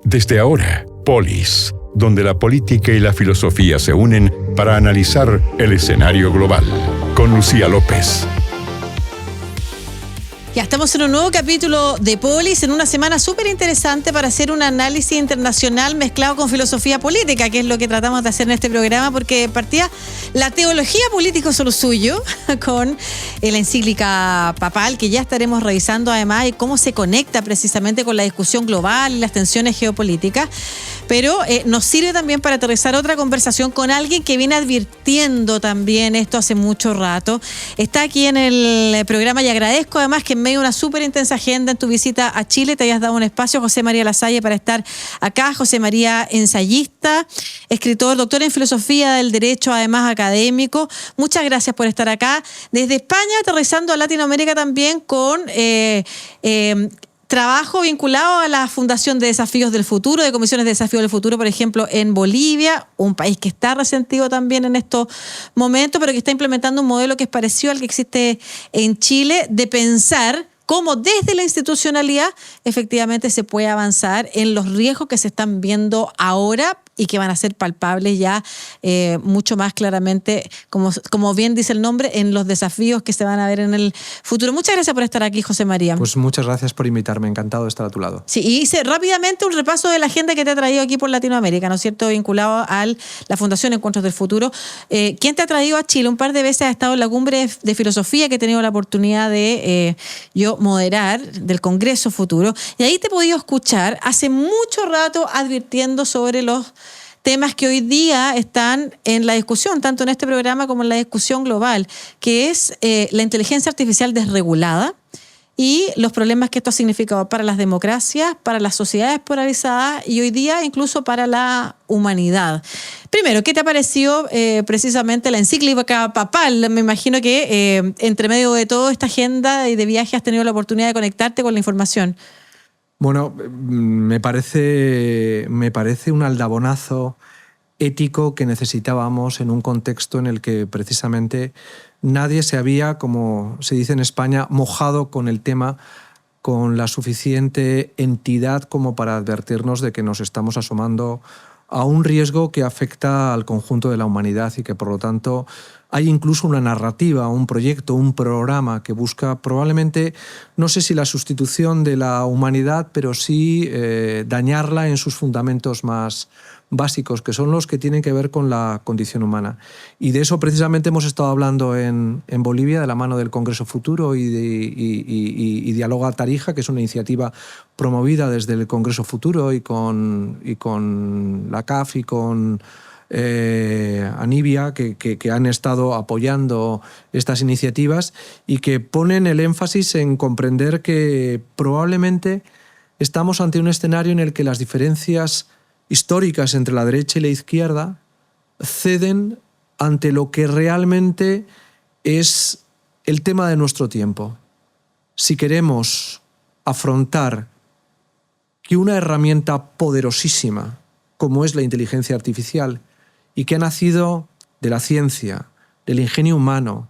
Desde ahora, Polis, donde la política y la filosofía se unen para analizar el escenario global. Con Lucía López. Ya estamos en un nuevo capítulo de Polis, en una semana súper interesante para hacer un análisis internacional mezclado con filosofía política, que es lo que tratamos de hacer en este programa, porque partía la teología política es lo suyo, con la encíclica papal, que ya estaremos revisando además, y cómo se conecta precisamente con la discusión global y las tensiones geopolíticas. Pero nos sirve también para aterrizar otra conversación con alguien que viene advirtiendo también esto hace mucho rato. Está aquí en el programa y agradezco además que en medio de una súper intensa agenda en tu visita a Chile te hayas dado un espacio, José María Lasalle, para estar acá. José María, ensayista, escritor, doctor en filosofía del derecho, además académico. Muchas gracias por estar acá. Desde España, aterrizando a Latinoamérica también con... trabajo vinculado a la Fundación de Desafíos del Futuro, de Comisiones de Desafíos del Futuro, por ejemplo, en Bolivia, un país que está resentido también en estos momentos, pero que está implementando un modelo que es parecido al que existe en Chile, de pensar cómo desde la institucionalidad efectivamente se puede avanzar en los riesgos que se están viendo ahora y que van a ser palpables ya mucho más claramente, como bien dice el nombre, en los desafíos que se van a ver en el futuro. Muchas gracias por estar aquí, José María. Pues muchas gracias por invitarme, encantado de estar a tu lado. Sí, y hice rápidamente un repaso de la agenda que te ha traído aquí por Latinoamérica, ¿no es cierto?, vinculado a la Fundación Encuentros del Futuro. ¿Quién te ha traído a Chile? Un par de veces ha estado en la cumbre de filosofía que he tenido la oportunidad de yo moderar, del Congreso Futuro, y ahí te he podido escuchar hace mucho rato advirtiendo sobre los temas que hoy día están en la discusión, tanto en este programa como en la discusión global, que es la inteligencia artificial desregulada y los problemas que esto ha significado para las democracias, para las sociedades polarizadas y hoy día incluso para la humanidad. Primero, ¿qué te ha parecido precisamente la encíclica papal? Me imagino que entre medio de toda esta agenda y de viaje has tenido la oportunidad de conectarte con la información. Bueno, me parece un aldabonazo ético que necesitábamos en un contexto en el que precisamente nadie se había, como se dice en España, mojado con el tema con la suficiente entidad como para advertirnos de que nos estamos asomando a un riesgo que afecta al conjunto de la humanidad y que por lo tanto hay incluso una narrativa, un proyecto, un programa que busca probablemente, no sé si la sustitución de la humanidad, pero sí dañarla en sus fundamentos más básicos, que son los que tienen que ver con la condición humana. Y de eso precisamente hemos estado hablando en Bolivia, de la mano del Congreso Futuro y Dialoga Tarija, que es una iniciativa promovida desde el Congreso Futuro y con la CAF y con Anivia, que han estado apoyando estas iniciativas y que ponen el énfasis en comprender que probablemente estamos ante un escenario en el que las diferencias históricas entre la derecha y la izquierda ceden ante lo que realmente es el tema de nuestro tiempo. Si queremos afrontar que una herramienta poderosísima como es la inteligencia artificial y que ha nacido de la ciencia, del ingenio humano,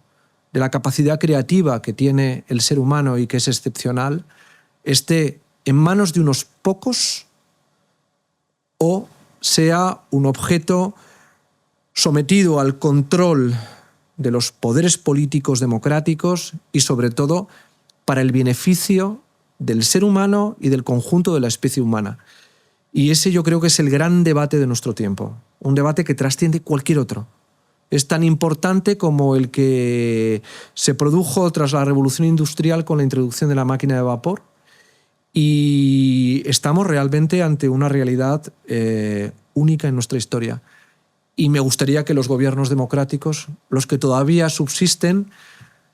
de la capacidad creativa que tiene el ser humano y que es excepcional, esté en manos de unos pocos o sea un objeto sometido al control de los poderes políticos democráticos y, sobre todo, para el beneficio del ser humano y del conjunto de la especie humana. Y ese yo creo que es el gran debate de nuestro tiempo, un debate que trasciende cualquier otro. Es tan importante como el que se produjo tras la revolución industrial con la introducción de la máquina de vapor, y estamos realmente ante una realidad única en nuestra historia. Y me gustaría que los gobiernos democráticos, los que todavía subsisten,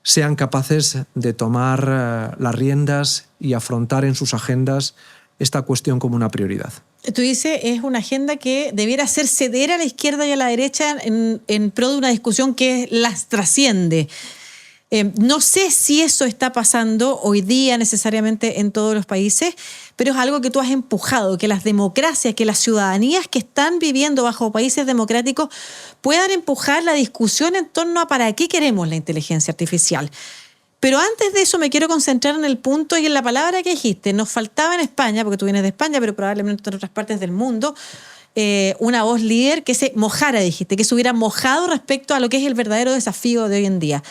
sean capaces de tomar las riendas y afrontar en sus agendas esta cuestión como una prioridad. Tú dices, es una agenda que debiera hacer ceder a la izquierda y a la derecha en pro de una discusión que las trasciende. No sé si eso está pasando hoy día necesariamente en todos los países, pero es algo que tú has empujado, que las democracias, que las ciudadanías que están viviendo bajo países democráticos puedan empujar la discusión en torno a para qué queremos la inteligencia artificial. Pero antes de eso me quiero concentrar en el punto y en la palabra que dijiste. Nos faltaba en España, porque tú vienes de España, pero probablemente en otras partes del mundo, una voz líder que se mojara, dijiste, que se hubiera mojado respecto a lo que es el verdadero desafío de hoy en día.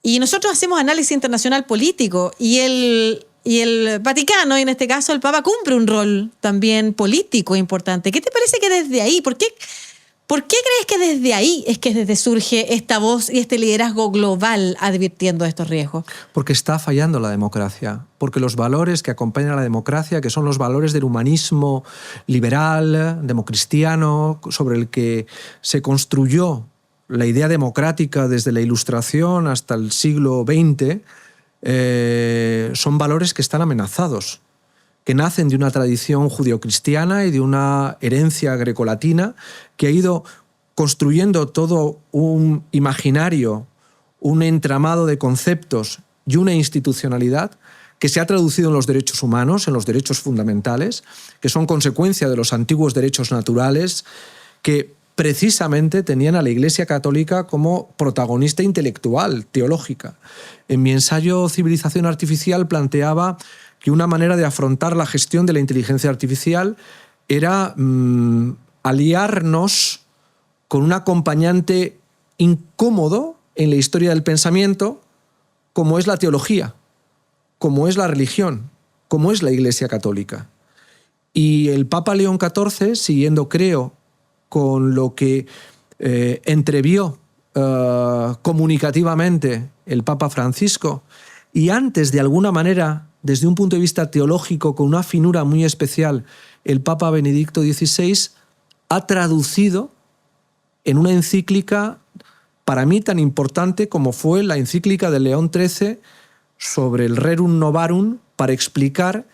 Y nosotros hacemos análisis internacional político y el Vaticano, y en este caso el Papa, cumple un rol también político importante. ¿Qué te parece que desde ahí, por qué crees que desde ahí es que desde surge esta voz y este liderazgo global advirtiendo de estos riesgos? Porque está fallando la democracia, porque los valores que acompañan a la democracia, que son los valores del humanismo liberal, democristiano, sobre el que se construyó la idea democrática desde la Ilustración hasta el siglo XX, son valores que están amenazados, que nacen de una tradición judeocristiana y de una herencia grecolatina que ha ido construyendo todo un imaginario, un entramado de conceptos y una institucionalidad que se ha traducido en los derechos humanos, en los derechos fundamentales, que son consecuencia de los antiguos derechos naturales, que precisamente tenían a la Iglesia Católica como protagonista intelectual, teológica. En mi ensayo Civilización Artificial planteaba que una manera de afrontar la gestión de la inteligencia artificial era aliarnos con un acompañante incómodo en la historia del pensamiento, como es la teología, como es la religión, como es la Iglesia Católica. Y el Papa León XIV, siguiendo, creo, con lo que entrevió comunicativamente el Papa Francisco, y antes, de alguna manera, desde un punto de vista teológico, con una finura muy especial, el Papa Benedicto XVI ha traducido en una encíclica para mí tan importante como fue la encíclica de León XIII sobre el Rerum Novarum, para explicar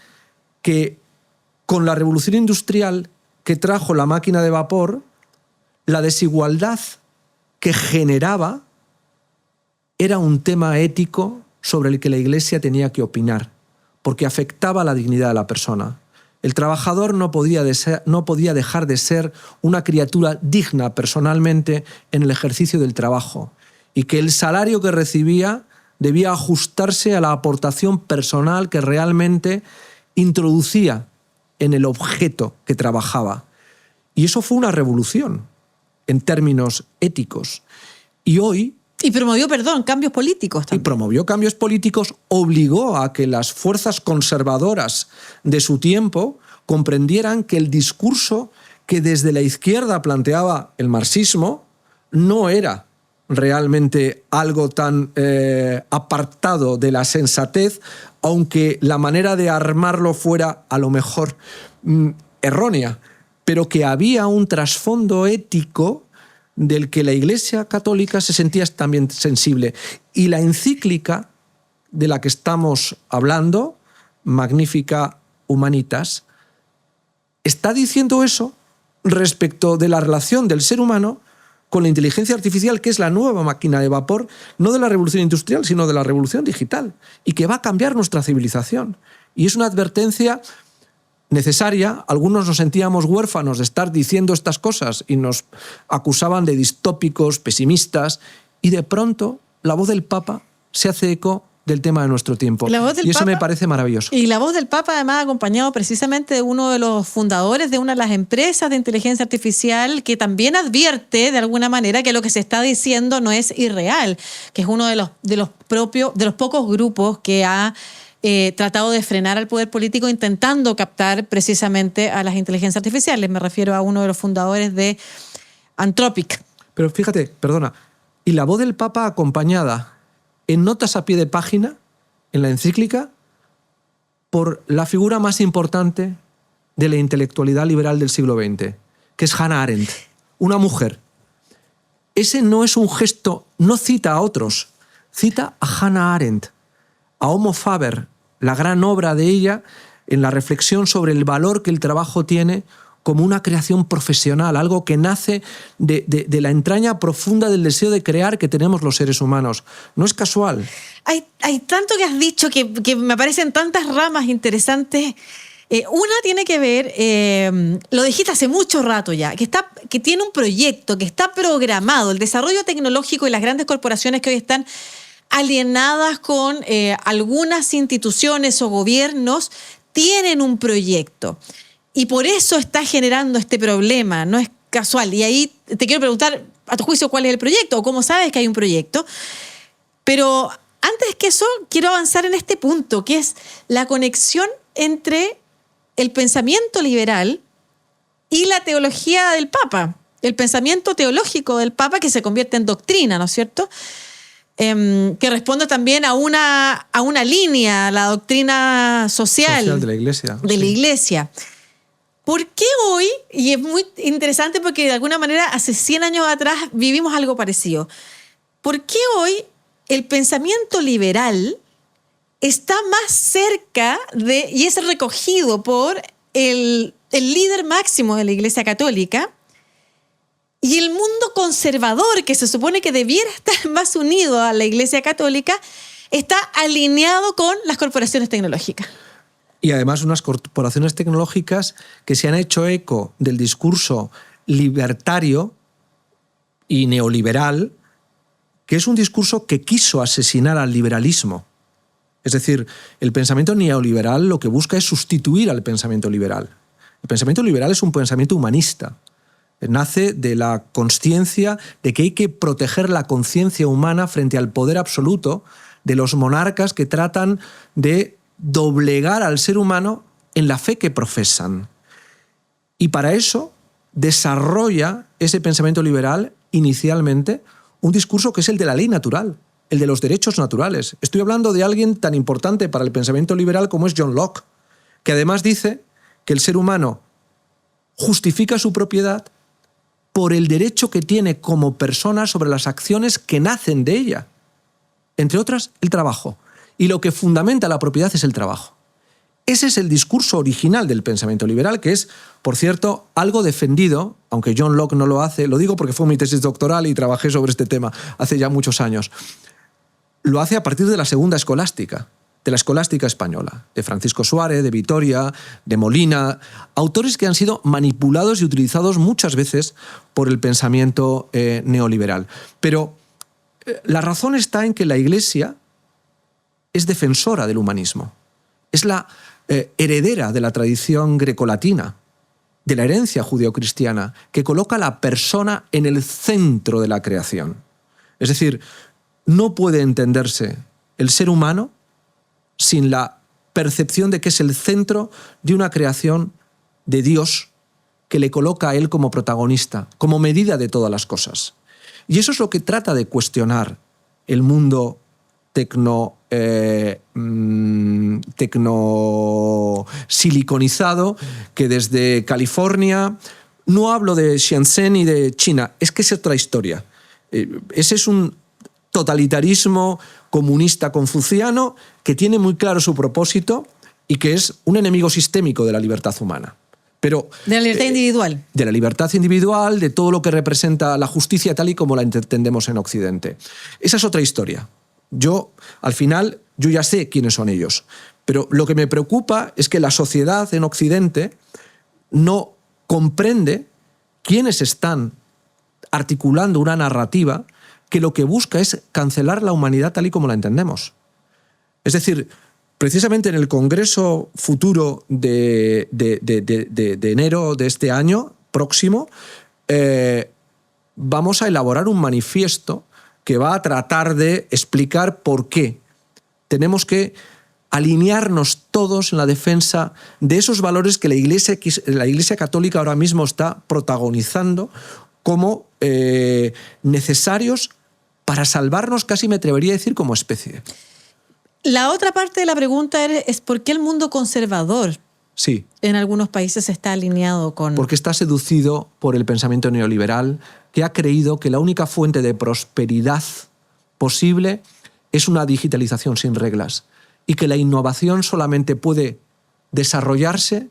que con la revolución industrial que trajo la máquina de vapor, la desigualdad que generaba era un tema ético sobre el que la Iglesia tenía que opinar, porque afectaba la dignidad de la persona. El trabajador no podía dejar de ser una criatura digna personalmente en el ejercicio del trabajo, y que el salario que recibía debía ajustarse a la aportación personal que realmente introducía en el objeto que trabajaba. Y eso fue una revolución en términos éticos. Y hoy... Y promovió, cambios políticos también. Y promovió cambios políticos, obligó a que las fuerzas conservadoras de su tiempo comprendieran que el discurso que desde la izquierda planteaba el marxismo no era realmente algo tan apartado de la sensatez, aunque la manera de armarlo fuera a lo mejor errónea, pero que había un trasfondo ético del que la Iglesia Católica se sentía también sensible. Y la encíclica de la que estamos hablando, Magnificat Humanitas, está diciendo eso respecto de la relación del ser humano con la inteligencia artificial, que es la nueva máquina de vapor, no de la revolución industrial, sino de la revolución digital, y que va a cambiar nuestra civilización. Y es una advertencia necesaria. Algunos nos sentíamos huérfanos de estar diciendo estas cosas y nos acusaban de distópicos, pesimistas, y de pronto la voz del Papa se hace eco del tema de nuestro tiempo. Y eso me parece maravilloso. Y la voz del Papa, además, acompañado precisamente de uno de los fundadores de una de las empresas de inteligencia artificial, que también advierte, de alguna manera, que lo que se está diciendo no es irreal, que es uno de los pocos grupos que ha tratado de frenar al poder político intentando captar precisamente a las inteligencias artificiales. Me refiero a uno de los fundadores de Anthropic. Pero fíjate, perdona, y la voz del Papa acompañada en notas a pie de página, en la encíclica, por la figura más importante de la intelectualidad liberal del siglo XX, que es Hannah Arendt, una mujer. Ese no es un gesto, no cita a otros, cita a Hannah Arendt, a Homo Faber, la gran obra de ella en la reflexión sobre el valor que el trabajo tiene como una creación profesional, algo que nace de la entraña profunda del deseo de crear que tenemos los seres humanos. No es casual. Hay tanto que has dicho que me aparecen tantas ramas interesantes. Una tiene que ver, lo dijiste hace mucho rato ya, que tiene un proyecto, que está programado, el desarrollo tecnológico y las grandes corporaciones que hoy están alienadas con algunas instituciones o gobiernos, tienen un proyecto. Y por eso está generando este problema, no es casual. Y ahí te quiero preguntar, a tu juicio, ¿cuál es el proyecto? ¿O cómo sabes que hay un proyecto? Pero antes que eso, quiero avanzar en este punto, que es la conexión entre el pensamiento liberal y la teología del Papa. El pensamiento teológico del Papa que se convierte en doctrina, ¿no es cierto? Que responde también a una línea, la doctrina social de la Iglesia. De la Iglesia. ¿Por qué hoy? Y es muy interesante porque de alguna manera hace 100 años atrás vivimos algo parecido. ¿Por qué hoy el pensamiento liberal está más cerca de, y es recogido por el líder máximo de la Iglesia Católica, y el mundo conservador, que se supone que debiera estar más unido a la Iglesia Católica, está alineado con las corporaciones tecnológicas? Y además unas corporaciones tecnológicas que se han hecho eco del discurso libertario y neoliberal, que es un discurso que quiso asesinar al liberalismo. Es decir, el pensamiento neoliberal lo que busca es sustituir al pensamiento liberal. El pensamiento liberal es un pensamiento humanista. Nace de la consciencia de que hay que proteger la conciencia humana frente al poder absoluto de los monarcas que tratan de doblegar al ser humano en la fe que profesan. Y para eso desarrolla ese pensamiento liberal inicialmente un discurso que es el de la ley natural, el de los derechos naturales. Estoy hablando de alguien tan importante para el pensamiento liberal como es John Locke, que además dice que el ser humano justifica su propiedad por el derecho que tiene como persona sobre las acciones que nacen de ella. Entre otras, el trabajo. Y lo que fundamenta la propiedad es el trabajo. Ese es el discurso original del pensamiento liberal, que es, por cierto, algo defendido, aunque John Locke no lo hace, lo digo porque fue mi tesis doctoral y trabajé sobre este tema hace ya muchos años. Lo hace a partir de la segunda escolástica, de la escolástica española, de Francisco Suárez, de Vitoria, de Molina, autores que han sido manipulados y utilizados muchas veces por el pensamiento neoliberal. Pero la razón está en que la Iglesia es defensora del humanismo, es la heredera de la tradición grecolatina, de la herencia judeocristiana, que coloca a la persona en el centro de la creación. Es decir, no puede entenderse el ser humano sin la percepción de que es el centro de una creación de Dios que le coloca a él como protagonista, como medida de todas las cosas. Y eso es lo que trata de cuestionar el mundo tecno-siliconizado, que desde California, no hablo de Shenzhen ni de China, es que es otra historia. Ese es un totalitarismo comunista confuciano que tiene muy claro su propósito y que es un enemigo sistémico de la libertad humana. Pero, de la libertad individual. De la libertad individual, de todo lo que representa la justicia tal y como la entendemos en Occidente. Esa es otra historia. Al final, yo ya sé quiénes son ellos. Pero lo que me preocupa es que la sociedad en Occidente no comprende quiénes están articulando una narrativa que lo que busca es cancelar la humanidad tal y como la entendemos. Es decir, precisamente en el Congreso futuro de enero de este año próximo, vamos a elaborar un manifiesto que va a tratar de explicar por qué tenemos que alinearnos todos en la defensa de esos valores que la Iglesia Católica ahora mismo está protagonizando como necesarios para salvarnos, casi me atrevería a decir, como especie. La otra parte de la pregunta es ¿por qué el mundo conservador sí. en algunos países está alineado con...? Porque está seducido por el pensamiento neoliberal, que ha creído que la única fuente de prosperidad posible es una digitalización sin reglas y que la innovación solamente puede desarrollarse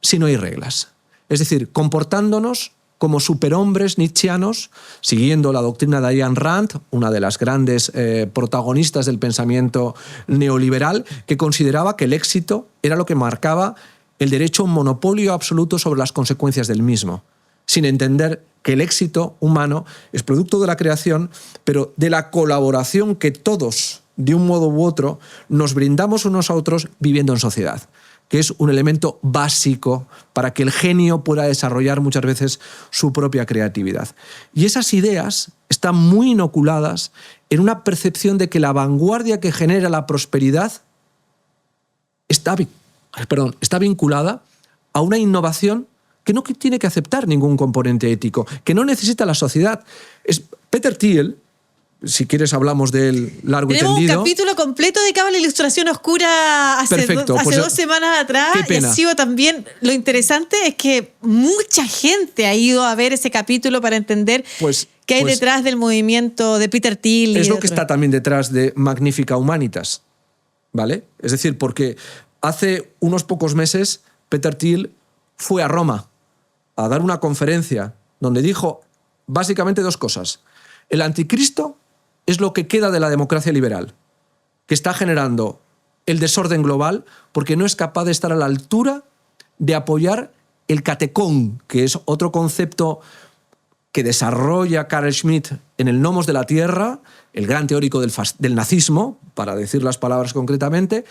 si no hay reglas. Es decir, comportándonos como superhombres nietzscheanos, siguiendo la doctrina de Ayn Rand, una de las grandes protagonistas del pensamiento neoliberal, que consideraba que el éxito era lo que marcaba el derecho a un monopolio absoluto sobre las consecuencias del mismo, sin entender que el éxito humano es producto de la creación, pero de la colaboración que todos, de un modo u otro, nos brindamos unos a otros viviendo en sociedad, que es un elemento básico para que el genio pueda desarrollar muchas veces su propia creatividad. Y esas ideas están muy inoculadas en una percepción de que la vanguardia que genera la prosperidad está vinculada a una innovación que no tiene que aceptar ningún componente ético, que no necesita la sociedad. Peter Thiel, si quieres hablamos de él largo y tendido. Tenemos un capítulo completo dedicado a la ilustración oscura hace 2 semanas atrás. Qué pena. Y ha sido también, lo interesante es que mucha gente ha ido a ver ese capítulo para entender qué hay detrás del movimiento de Peter Thiel. Es lo que está también detrás de Magnifica Humanitas, ¿vale? Es decir, porque hace unos pocos meses Peter Thiel fue a Roma a dar una conferencia donde dijo básicamente 2 cosas. El anticristo es lo que queda de la democracia liberal, que está generando el desorden global porque no es capaz de estar a la altura de apoyar el catecón, que es otro concepto que desarrolla Carl Schmitt en el Nomos de la Tierra, el gran teórico del nazismo, para decir las palabras concretamente,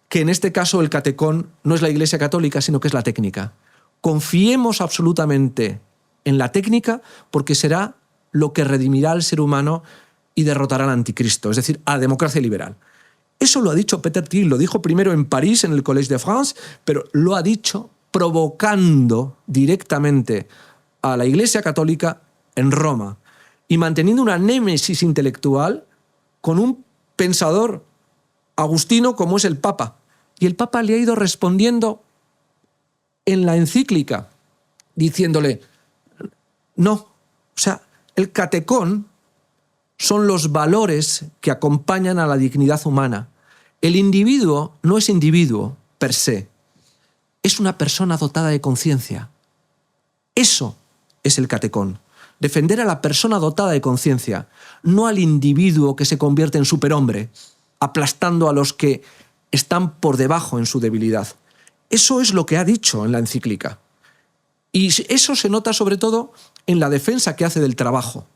que en este caso el catecón no es la Iglesia Católica, sino que es la técnica. Confiemos absolutamente en la técnica porque será lo que redimirá al ser humano y derrotará al anticristo, es decir, a la democracia liberal. Eso lo ha dicho Peter Thiel, lo dijo primero en París, en el Collège de France, pero lo ha dicho provocando directamente a la Iglesia Católica en Roma y manteniendo una némesis intelectual con un pensador agustino como es el Papa. Y el Papa le ha ido respondiendo en la encíclica, diciéndole, no, o sea, el catecón son los valores que acompañan a la dignidad humana. El individuo no es individuo per se, es una persona dotada de conciencia. Eso es el catecón. Defender a la persona dotada de conciencia, no al individuo que se convierte en superhombre, aplastando a los que están por debajo en su debilidad. Eso es lo que ha dicho en la encíclica. Y eso se nota sobre todo en la defensa que hace del trabajo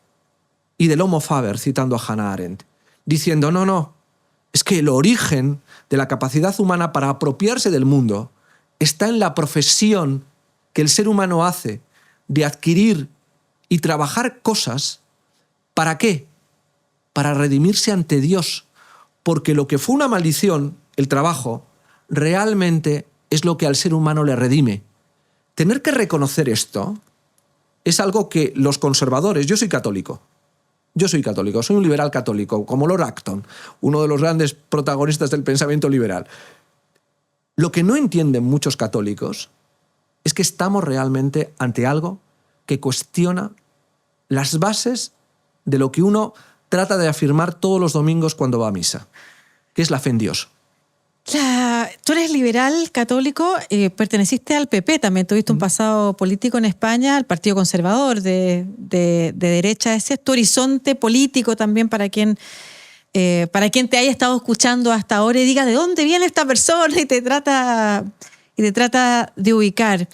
y del Homo Faber, citando a Hannah Arendt, diciendo, no, es que el origen de la capacidad humana para apropiarse del mundo está en la profesión que el ser humano hace de adquirir y trabajar cosas. ¿Para qué? Para redimirse ante Dios. Porque lo que fue una maldición, el trabajo, realmente es lo que al ser humano le redime. Tener que reconocer esto es algo que los conservadores... Yo soy católico, soy un liberal católico, como Lord Acton, uno de los grandes protagonistas del pensamiento liberal. Lo que no entienden muchos católicos es que estamos realmente ante algo que cuestiona las bases de lo que uno trata de afirmar todos los domingos cuando va a misa, que es la fe en Dios. Tú eres liberal católico, perteneciste al PP, también tuviste un pasado político en España, al Partido Conservador de derecha. Ese es tu horizonte político también para quien te haya estado escuchando hasta ahora y diga de dónde viene esta persona y te trata de ubicar.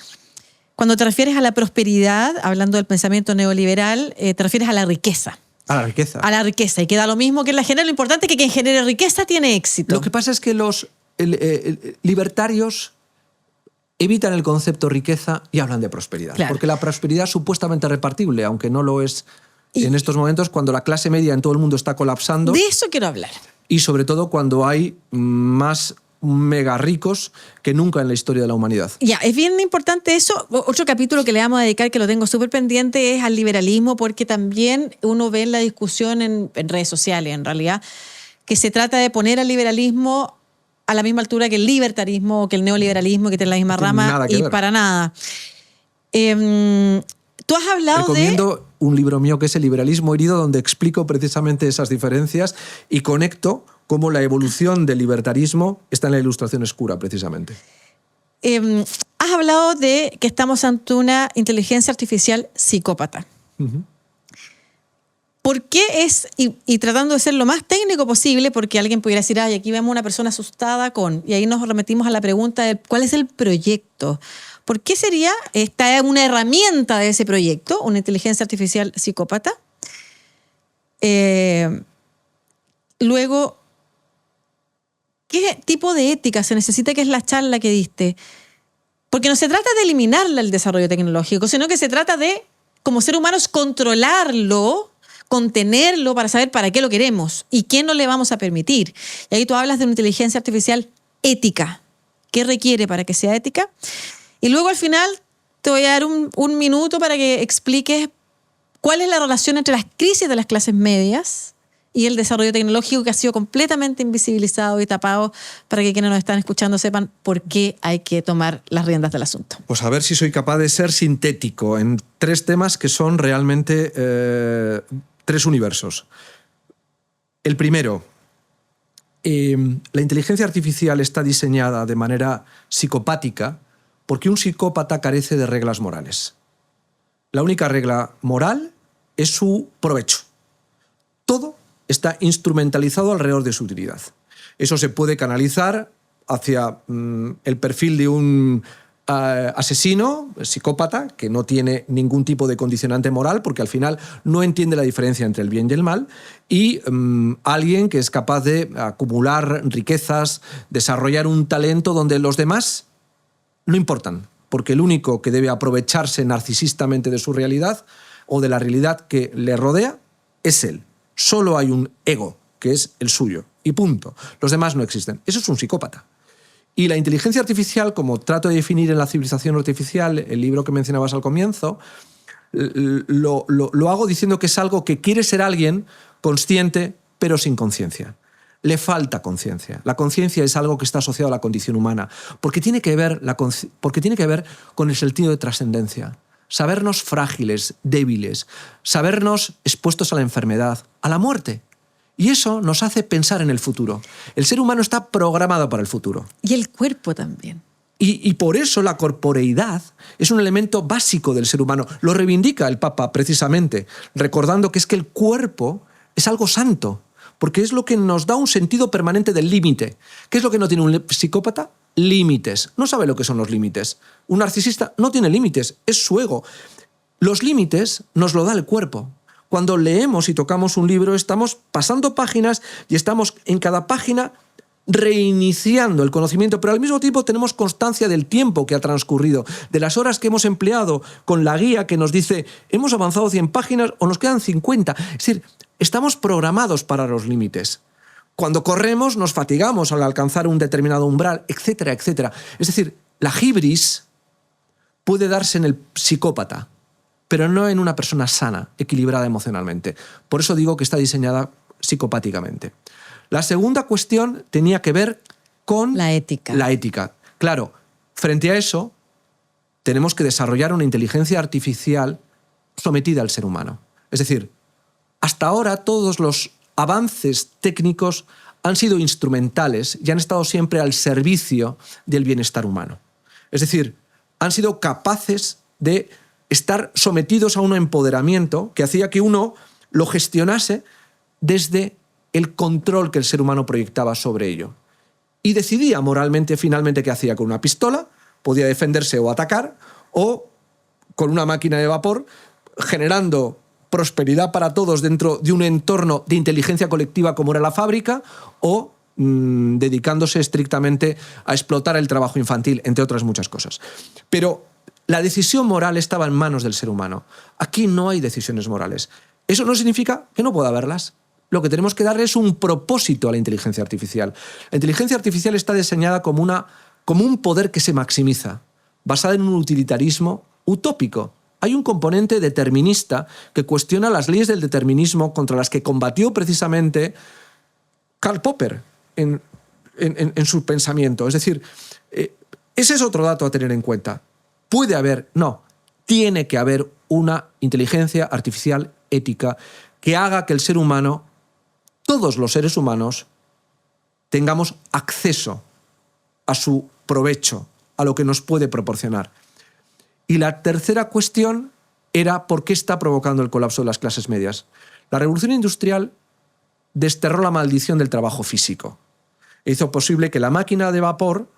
Cuando te refieres a la prosperidad, hablando del pensamiento neoliberal, te refieres a la riqueza. A la riqueza. A la riqueza. Y queda lo mismo que en la genera. Lo importante es que quien genere riqueza tiene éxito. Lo que pasa es que los libertarios evitan el concepto riqueza y hablan de prosperidad. Claro. Porque la prosperidad es supuestamente repartible, aunque no lo es en estos momentos cuando la clase media en todo el mundo está colapsando. De eso quiero hablar. Y sobre todo cuando hay más mega ricos que nunca en la historia de la humanidad. Ya, es bien importante eso. Otro capítulo que le vamos a dedicar, que lo tengo súper pendiente, es al liberalismo, porque también uno ve en la discusión en redes sociales, en realidad, que se trata de poner al liberalismo a la misma altura que el libertarismo o que el neoliberalismo, que tiene la misma rama, y ver. Para nada. Tú has hablado Recomiendo un libro mío que es El liberalismo herido, donde explico precisamente esas diferencias y conecto cómo la evolución del libertarismo está en la Ilustración oscura, precisamente. Has hablado de que estamos ante una inteligencia artificial psicópata. Uh-huh. ¿Por qué es, y tratando de ser lo más técnico posible, porque alguien pudiera decir, ay, aquí vemos una persona asustada con, y ahí nos remitimos a la pregunta de cuál es el proyecto? ¿Por qué sería esta una herramienta de ese proyecto, una inteligencia artificial psicópata? Luego, ¿qué tipo de ética se necesita? Que es la charla que diste. Porque no se trata de eliminarle el desarrollo tecnológico, sino que se trata de, como seres humanos, controlarlo, contenerlo para saber para qué lo queremos y qué no le vamos a permitir. Y ahí tú hablas de una inteligencia artificial ética. ¿Qué requiere para que sea ética? Y luego al final te voy a dar un minuto para que expliques cuál es la relación entre las crisis de las clases medias y el desarrollo tecnológico, que ha sido completamente invisibilizado y tapado, para que quienes nos están escuchando sepan por qué hay que tomar las riendas del asunto. Pues a ver si soy capaz de ser sintético en 3 temas que son realmente 3 universos. El primero, la inteligencia artificial está diseñada de manera psicopática porque un psicópata carece de reglas morales. La única regla moral es su provecho. Todo está instrumentalizado alrededor de su utilidad. Eso se puede canalizar hacia el perfil de un asesino, psicópata, que no tiene ningún tipo de condicionante moral, porque al final no entiende la diferencia entre el bien y el mal, y alguien que es capaz de acumular riquezas, desarrollar un talento donde los demás no importan, porque el único que debe aprovecharse narcisistamente de su realidad o de la realidad que le rodea es él. Solo hay un ego, que es el suyo, y punto. Los demás no existen. Eso es un psicópata. Y la inteligencia artificial, como trato de definir en La civilización artificial, el libro que mencionabas al comienzo, lo hago diciendo que es algo que quiere ser alguien consciente, pero sin conciencia. Le falta conciencia. La conciencia es algo que está asociado a la condición humana, porque tiene que ver con el sentido de trascendencia. Sabernos frágiles, débiles, sabernos expuestos a la enfermedad, a la muerte. Y eso nos hace pensar en el futuro. El ser humano está programado para el futuro. Y el cuerpo también. Y por eso la corporeidad es un elemento básico del ser humano. Lo reivindica el Papa precisamente, recordando que es que el cuerpo es algo santo, porque es lo que nos da un sentido permanente del límite. ¿Qué es lo que no tiene un psicópata? Límites. No sabe lo que son los límites. Un narcisista no tiene límites, es su ego. Los límites nos lo da el cuerpo. Cuando leemos y tocamos un libro, estamos pasando páginas y estamos en cada página reiniciando el conocimiento, pero al mismo tiempo tenemos constancia del tiempo que ha transcurrido, de las horas que hemos empleado con la guía que nos dice hemos avanzado 100 páginas o nos quedan 50. Es decir, estamos programados para los límites. Cuando corremos nos fatigamos al alcanzar un determinado umbral, etcétera, etcétera. Es decir, la hibris puede darse en el psicópata, pero no en una persona sana, equilibrada emocionalmente. Por eso digo que está diseñada psicopáticamente. La segunda cuestión tenía que ver con la ética. La ética. Claro, frente a eso, tenemos que desarrollar una inteligencia artificial sometida al ser humano. Es decir, hasta ahora todos los avances técnicos han sido instrumentales y han estado siempre al servicio del bienestar humano. Es decir, han sido capaces de estar sometidos a un empoderamiento que hacía que uno lo gestionase desde el control que el ser humano proyectaba sobre ello. Y decidía moralmente, finalmente, qué hacía con una pistola, podía defenderse o atacar, o con una máquina de vapor, generando prosperidad para todos dentro de un entorno de inteligencia colectiva como era la fábrica, o dedicándose estrictamente a explotar el trabajo infantil, entre otras muchas cosas. Pero la decisión moral estaba en manos del ser humano. Aquí no hay decisiones morales. Eso no significa que no pueda haberlas. Lo que tenemos que darle es un propósito a la inteligencia artificial. La inteligencia artificial está diseñada como un poder que se maximiza, basada en un utilitarismo utópico. Hay un componente determinista que cuestiona las leyes del determinismo contra las que combatió precisamente Karl Popper en su pensamiento. Es decir, ese es otro dato a tener en cuenta. Tiene que haber una inteligencia artificial ética que haga que el ser humano, todos los seres humanos, tengamos acceso a su provecho, a lo que nos puede proporcionar. Y la tercera cuestión era por qué está provocando el colapso de las clases medias. La revolución industrial desterró la maldición del trabajo físico. E hizo posible que la máquina de vapor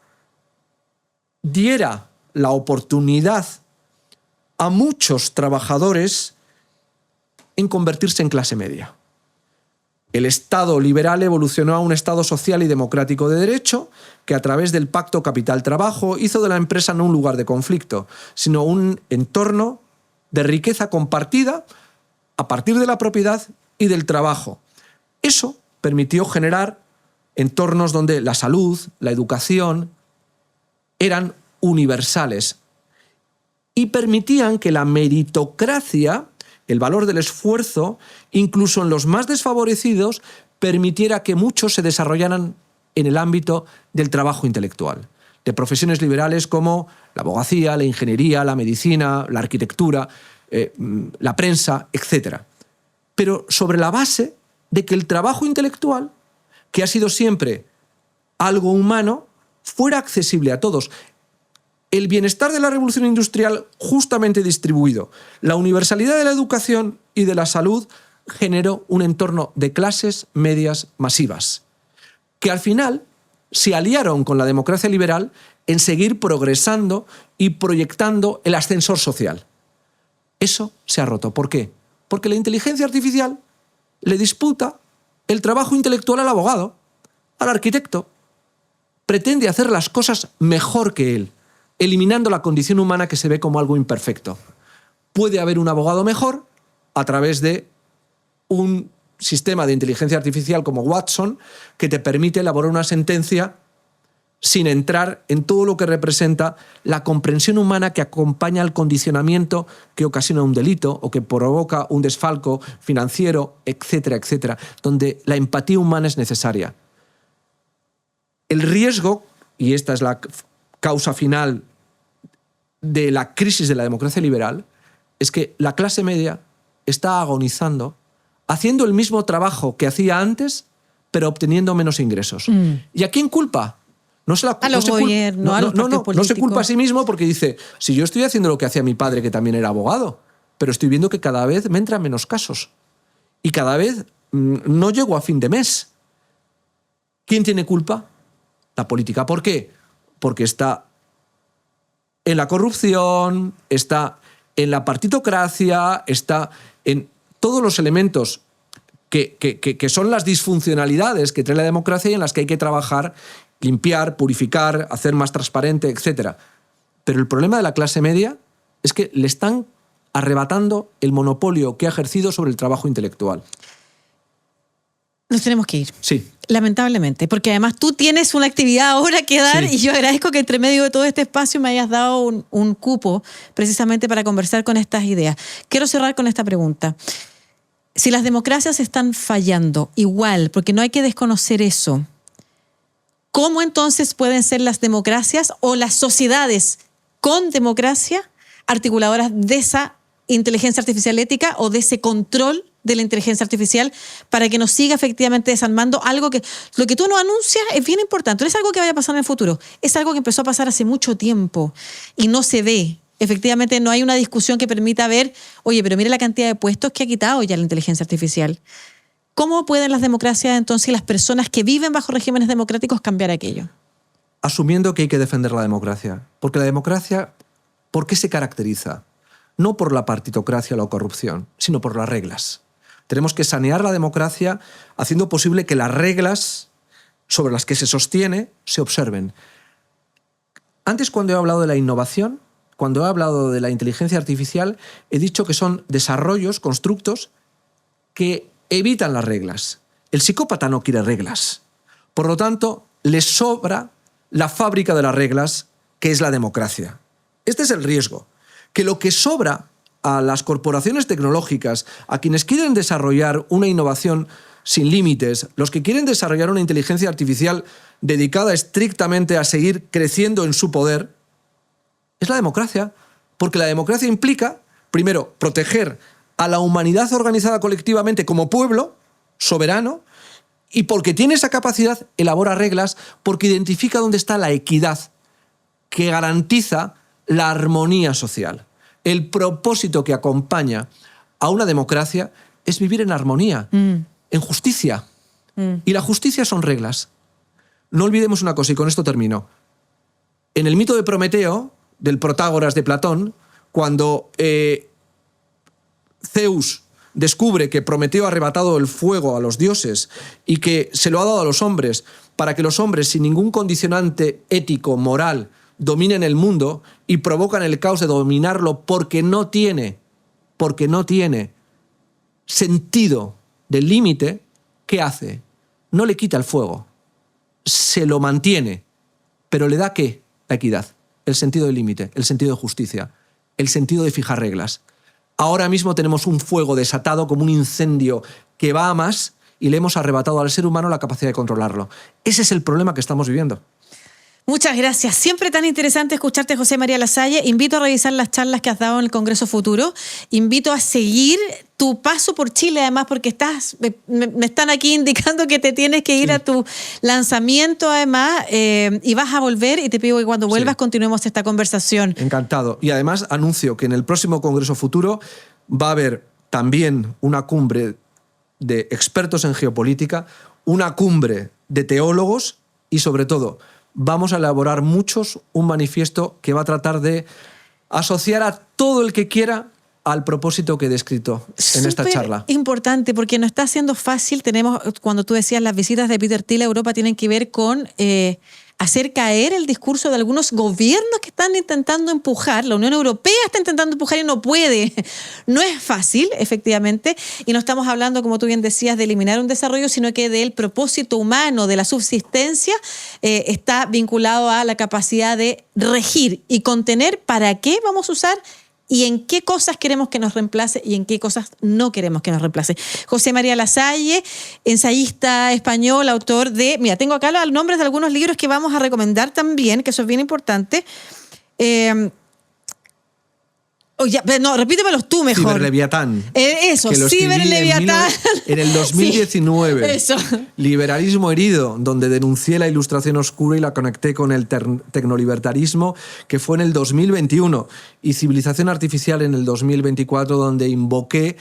diera la oportunidad a muchos trabajadores en convertirse en clase media. El Estado liberal evolucionó a un Estado social y democrático de derecho que a través del pacto capital-trabajo hizo de la empresa no un lugar de conflicto, sino un entorno de riqueza compartida a partir de la propiedad y del trabajo. Eso permitió generar entornos donde la salud, la educación eran universales y permitían que la meritocracia, el valor del esfuerzo, incluso en los más desfavorecidos, permitiera que muchos se desarrollaran en el ámbito del trabajo intelectual, de profesiones liberales como la abogacía, la ingeniería, la medicina, la arquitectura, la prensa, etc. Pero sobre la base de que el trabajo intelectual, que ha sido siempre algo humano, fuera accesible a todos. El bienestar de la revolución industrial justamente distribuido, la universalidad de la educación y de la salud generó un entorno de clases medias masivas, que al final se aliaron con la democracia liberal en seguir progresando y proyectando el ascensor social. Eso se ha roto. ¿Por qué? Porque la inteligencia artificial le disputa el trabajo intelectual al abogado, al arquitecto. Pretende hacer las cosas mejor que él, eliminando la condición humana que se ve como algo imperfecto. Puede haber un abogado mejor a través de un sistema de inteligencia artificial como Watson que te permite elaborar una sentencia sin entrar en todo lo que representa la comprensión humana que acompaña al condicionamiento que ocasiona un delito o que provoca un desfalco financiero, etcétera, etcétera, donde la empatía humana es necesaria. El riesgo, y esta es la causa final de la crisis de la democracia liberal, es que la clase media está agonizando haciendo el mismo trabajo que hacía antes, pero obteniendo menos ingresos. ¿Y a quién culpa? No se culpa a sí mismo porque dice, si yo estoy haciendo lo que hacía mi padre, que también era abogado, pero estoy viendo que cada vez me entran menos casos y cada vez no llego a fin de mes. ¿Quién tiene culpa? La política. ¿Por qué? Porque está en la corrupción, está en la partitocracia, está en todos los elementos que son las disfuncionalidades que trae la democracia y en las que hay que trabajar, limpiar, purificar, hacer más transparente, etc. Pero el problema de la clase media es que le están arrebatando el monopolio que ha ejercido sobre el trabajo intelectual. Nos tenemos que ir. Sí. Lamentablemente, porque además tú tienes una actividad ahora que dar Sí. y yo agradezco que entre medio de todo este espacio me hayas dado un cupo precisamente para conversar con estas ideas. Quiero cerrar con esta pregunta. Si las democracias están fallando igual, porque no hay que desconocer eso, ¿cómo entonces pueden ser las democracias o las sociedades con democracia articuladoras de esa inteligencia artificial ética o de ese control de la inteligencia artificial para que nos siga efectivamente desarmando algo que lo que tú nos anuncias es bien importante? No es algo que vaya a pasar en el futuro, es algo que empezó a pasar hace mucho tiempo y no se ve. Efectivamente no hay una discusión que permita ver, oye, pero mire la cantidad de puestos que ha quitado ya la inteligencia artificial. ¿Cómo pueden las democracias entonces y las personas que viven bajo regímenes democráticos cambiar aquello? Asumiendo que hay que defender la democracia. Porque la democracia, ¿por qué se caracteriza? No por la partitocracia o la corrupción, sino por las reglas. Tenemos que sanear la democracia haciendo posible que las reglas sobre las que se sostiene se observen. Antes, cuando he hablado de la innovación, cuando he hablado de la inteligencia artificial, he dicho que son desarrollos, constructos que evitan las reglas. El psicópata no quiere reglas. Por lo tanto, le sobra la fábrica de las reglas, que es la democracia. Este es el riesgo. Que lo que sobra a las corporaciones tecnológicas, a quienes quieren desarrollar una innovación sin límites, los que quieren desarrollar una inteligencia artificial dedicada estrictamente a seguir creciendo en su poder, es la democracia. Porque la democracia implica, primero, proteger a la humanidad organizada colectivamente como pueblo soberano, y porque tiene esa capacidad, elabora reglas, porque identifica dónde está la equidad que garantiza la armonía social. El propósito que acompaña a una democracia es vivir en armonía, en justicia. Y la justicia son reglas. No olvidemos una cosa, y con esto termino. En el mito de Prometeo, del Protágoras de Platón, cuando Zeus descubre que Prometeo ha arrebatado el fuego a los dioses y que se lo ha dado a los hombres para que los hombres, sin ningún condicionante ético, moral, dominen el mundo y provocan el caos de dominarlo porque no tiene sentido del límite, ¿qué hace? No le quita el fuego, se lo mantiene, pero le da ¿qué? La equidad, el sentido del límite, el sentido de justicia, el sentido de fijar reglas. Ahora mismo tenemos un fuego desatado como un incendio que va a más y le hemos arrebatado al ser humano la capacidad de controlarlo. Ese es el problema que estamos viviendo. Muchas gracias. Siempre tan interesante escucharte, José María Lasalle. Invito a revisar las charlas que has dado en el Congreso Futuro. Invito a seguir tu paso por Chile, además, porque me están aquí indicando que te tienes que ir a tu lanzamiento, además, y vas a volver, y te pido que cuando vuelvas continuemos esta conversación. Encantado. Y además anuncio que en el próximo Congreso Futuro va a haber también una cumbre de expertos en geopolítica, una cumbre de teólogos y, sobre todo, vamos a elaborar un manifiesto que va a tratar de asociar a todo el que quiera al propósito que he descrito en esta charla. Importante, porque no está siendo fácil. Cuando tú decías, las visitas de Peter Thiel a Europa tienen que ver con hacer caer el discurso de algunos gobiernos que están intentando empujar. La Unión Europea está intentando empujar y no puede. No es fácil, efectivamente. Y no estamos hablando, como tú bien decías, de eliminar un desarrollo, sino que del propósito humano, de la subsistencia, está vinculado a la capacidad de regir y contener para qué vamos a usar y en qué cosas queremos que nos reemplace y en qué cosas no queremos que nos reemplace. José María Lasalle, ensayista español, autor de... Mira, tengo acá los nombres de algunos libros que vamos a recomendar también, que eso es bien importante. Repítemelos tú mejor. Ciberleviatán. Eso, Ciberleviatán. En el 2019. Sí, eso. Liberalismo herido, donde denuncié la ilustración oscura y la conecté con el tecnolibertarismo, que fue en el 2021. Y Civilización Artificial en el 2024, donde invoqué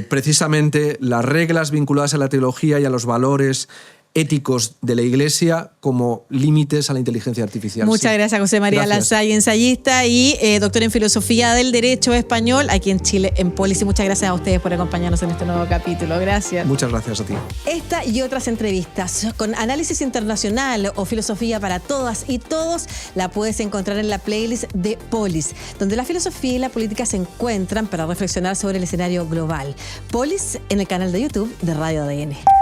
precisamente las reglas vinculadas a la teología y a los valores éticos de la Iglesia como límites a la inteligencia artificial. Muchas gracias, José María Lasalle, ensayista y doctor en Filosofía del Derecho Español aquí en Chile, en Polis. Y muchas gracias a ustedes por acompañarnos en este nuevo capítulo. Gracias. Muchas gracias a ti. Esta y otras entrevistas con análisis internacional o filosofía para todas y todos la puedes encontrar en la playlist de Polis, donde la filosofía y la política se encuentran para reflexionar sobre el escenario global. Polis en el canal de YouTube de Radio ADN.